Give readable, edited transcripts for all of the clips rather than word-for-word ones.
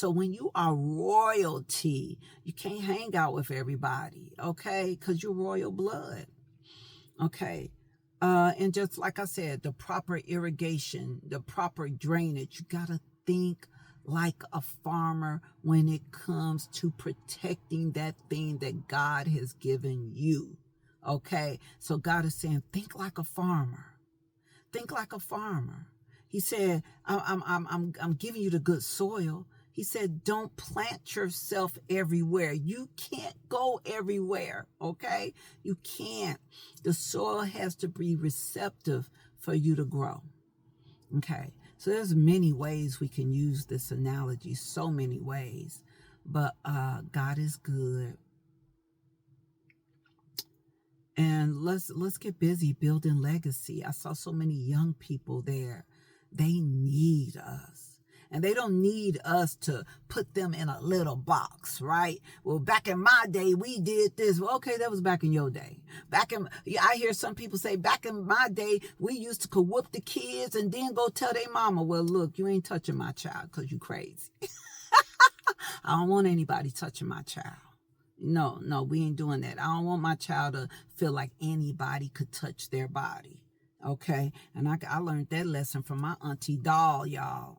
So when you are royalty, you can't hang out with everybody, okay? Because you're royal blood, okay? And just like I said, the proper irrigation, the proper drainage, you got to think like a farmer when it comes to protecting that thing that God has given you, okay? So God is saying, think like a farmer. Think like a farmer. He said, I'm giving you the good soil. He said, don't plant yourself everywhere. You can't go everywhere, okay? You can't. The soil has to be receptive for you to grow, okay? So there's many ways we can use this analogy, so many ways. But God is good. And let's get busy building legacy. I saw so many young people there. They need us. And they don't need us to put them in a little box, right? Well, back in my day, we did this. Well, okay, that was back in your day. I hear some people say, back in my day, we used to could whoop the kids and then go tell their mama, well, look, you ain't touching my child because you crazy. I don't want anybody touching my child. No, we ain't doing that. I don't want my child to feel like anybody could touch their body. Okay? And I learned that lesson from my auntie doll, y'all.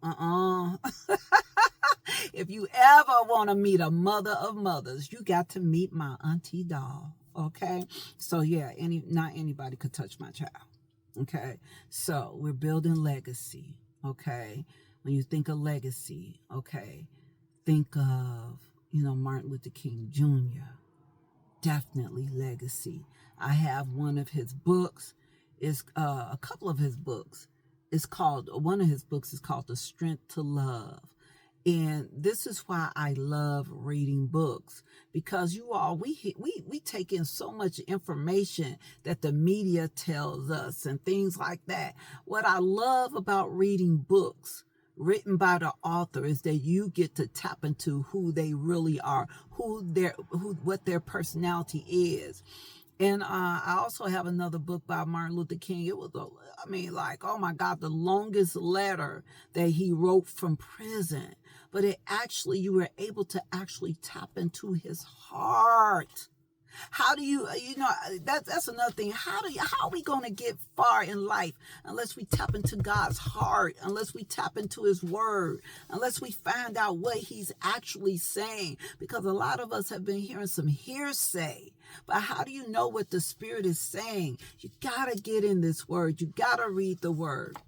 If you ever want to meet a mother of mothers, you got to meet my auntie doll. Okay? So yeah, not anybody could touch my child. Okay? So we're building legacy. Okay? When you think of legacy, okay, think of Martin Luther King Jr. Definitely legacy. I have one of his books. It's a couple of his books. One of his books is called The Strength to Love. And this is why I love reading books, because we take in so much information that the media tells us and things like that. What I love about reading books written by the author is that you get to tap into who they really are, what their personality is. And I also have another book by Martin Luther King. It was, oh my God, the longest letter that he wrote from prison. But you were able to actually tap into his heart. How do that's another thing. How are we going to get far in life unless we tap into God's heart, unless we tap into his word, unless we find out what he's actually saying? Because a lot of us have been hearing some hearsay. But how do you know what the Spirit is saying? You got to get in this word. You got to read the word.